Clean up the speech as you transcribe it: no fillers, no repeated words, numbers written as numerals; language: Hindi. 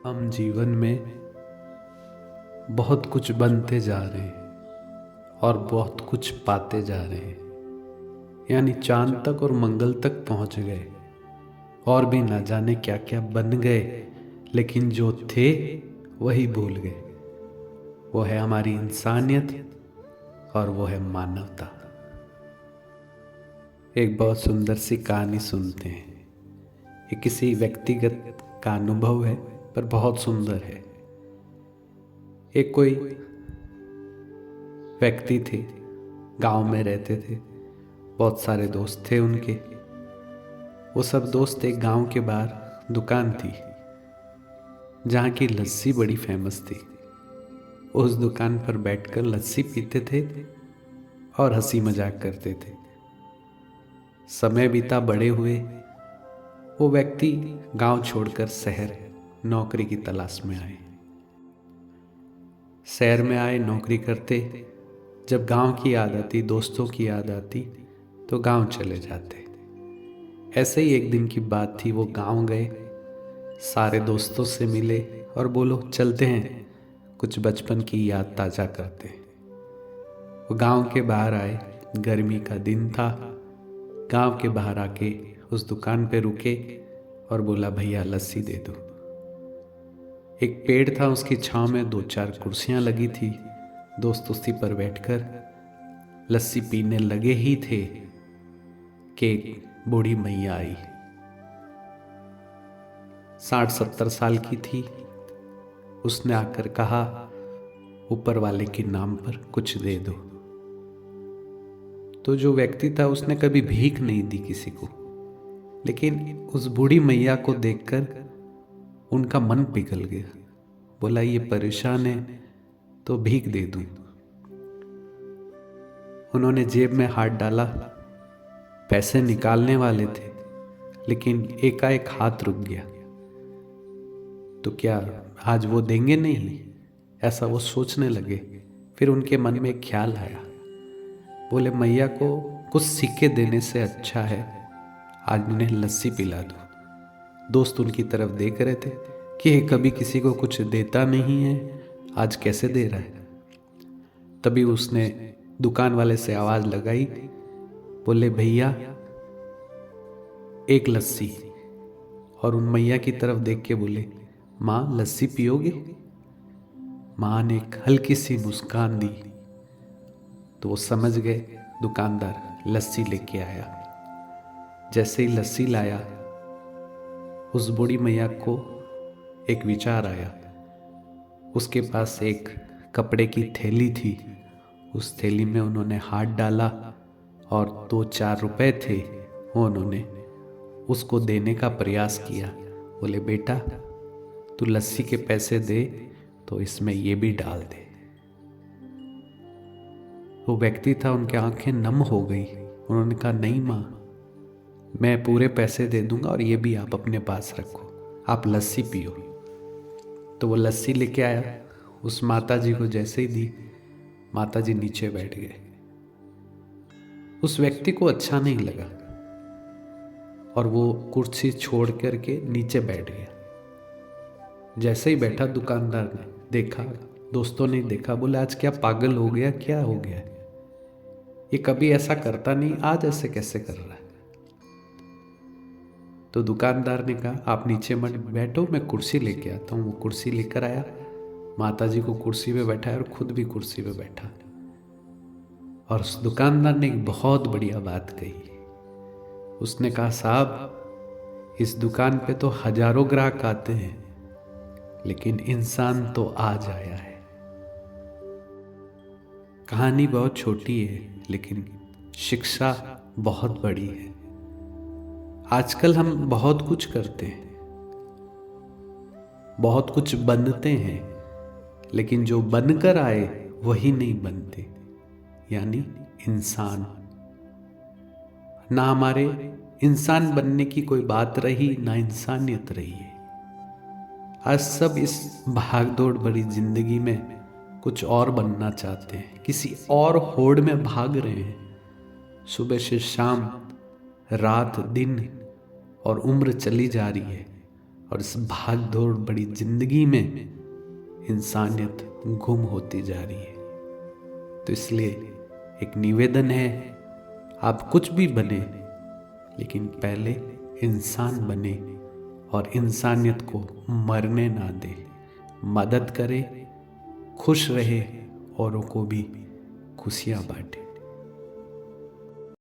हम जीवन में बहुत कुछ बनते जा रहे हैं और बहुत कुछ पाते जा रहे हैं। यानी चांद तक और मंगल तक पहुंच गए और भी ना जाने क्या क्या बन गए, लेकिन जो थे वही भूल गए। वो है हमारी इंसानियत और वो है मानवता। एक बहुत सुंदर सी कहानी सुनते हैं। ये किसी व्यक्तिगत का अनुभव है पर बहुत सुंदर है। एक कोई व्यक्ति थे, गांव में रहते थे, बहुत सारे दोस्त थे उनके। वो सब दोस्त एक गांव के बाहर दुकान थी जहाँ की लस्सी बड़ी फेमस थी। उस दुकान पर बैठकर लस्सी पीते थे और हंसी मजाक करते थे। समय बीता, बड़े हुए। वो व्यक्ति गांव छोड़कर शहर नौकरी की तलाश में आए। शहर में आए, नौकरी करते। जब गांव की याद आती, दोस्तों की याद आती, तो गांव चले जाते। ऐसे ही एक दिन की बात थी। वो गांव गए, सारे दोस्तों से मिले और बोलो चलते हैं, कुछ बचपन की याद ताज़ा करते हैं। वो गांव के बाहर आए, गर्मी का दिन था। गांव के बाहर आके उस दुकान पे रुके और बोला, भैया लस्सी दे दो। एक पेड़ था, उसकी छांव में 2-4 कुर्सियां लगी थी। दोस्त उसी पर बैठकर लस्सी पीने लगे ही थे कि एक बूढ़ी मैया आई। 60-70 साल की थी। उसने आकर कहा, ऊपर वाले के नाम पर कुछ दे दो। तो जो व्यक्ति था उसने कभी भीख नहीं दी किसी को, लेकिन उस बूढ़ी मैया को देखकर उनका मन पिघल गया। बोला, ये परेशान है तो भीख दे दूं। उन्होंने जेब में हाथ डाला, पैसे निकालने वाले थे, लेकिन एकाएक हाथ रुक गया। तो क्या आज वो देंगे नहीं, ऐसा वो सोचने लगे। फिर उनके मन में एक ख्याल आया। बोले, मैया को कुछ सिक्के देने से अच्छा है आज उन्हें लस्सी पिला दो। दोस्त उनकी तरफ देख रहे थे कि ये कभी किसी को कुछ देता नहीं है, आज कैसे दे रहा है। तभी उसने दुकान वाले से आवाज लगाई, बोले, भैया एक लस्सी। और उन मैया की तरफ देख के बोले, माँ लस्सी पियोगे? माँ ने एक हल्की सी मुस्कान दी। तो वो समझ गए दुकानदार लस्सी लेके आया। जैसे ही लस्सी लाया, उस बूढ़ी मैया को एक विचार आया। उसके पास एक कपड़े की थैली थी। उस थैली में उन्होंने हाथ डाला और 2-4 रुपए थे, वो उन्होंने उसको देने का प्रयास किया। बोले, बेटा तू लस्सी के पैसे दे तो इसमें ये भी डाल दे। वो व्यक्ति था, उनकी आंखें नम हो गई। उन्होंने कहा, नहीं माँ, मैं पूरे पैसे दे दूंगा और ये भी आप अपने पास रखो, आप लस्सी पियो। तो वो लस्सी लेके आया, उस माता जी को जैसे ही दी, माता जी नीचे बैठ गए। उस व्यक्ति को अच्छा नहीं लगा और वो कुर्सी छोड़ करके नीचे बैठ गया। जैसे ही बैठा, दुकानदार ने देखा, दोस्तों ने देखा, बोले, आज क्या पागल हो गया, क्या हो गया? ये कभी ऐसा करता नहीं, आज ऐसे कैसे कर रहा है? तो दुकानदार ने कहा, आप नीचे मत बैठो, मैं कुर्सी लेके आता हूँ। वो कुर्सी लेकर आया, माता जी को कुर्सी पे बैठाया और खुद भी कुर्सी पे बैठा। और उस दुकानदार ने एक बहुत बढ़िया बात कही। उसने कहा, साहब इस दुकान पे तो हजारों ग्राहक आते हैं, लेकिन इंसान तो आज आया है। कहानी बहुत छोटी है, लेकिन शिक्षा बहुत बड़ी है। आजकल हम बहुत कुछ करते हैं, बहुत कुछ बनते हैं, लेकिन जो बनकर आए वही नहीं बनते, यानी इंसान। ना हमारे इंसान बनने की कोई बात रही, ना इंसानियत रही है। आज सब इस भागदौड़ भरी जिंदगी में कुछ और बनना चाहते हैं, किसी और होड़ में भाग रहे हैं। सुबह से शाम, रात दिन, और उम्र चली जा रही है और इस भाग दौड़ बड़ी जिंदगी में इंसानियत गुम होती जा रही है। तो इसलिए एक निवेदन है, आप कुछ भी बने लेकिन पहले इंसान बने और इंसानियत को मरने ना दे, मदद करे, खुश रहे, औरों को भी खुशियाँ बांटे।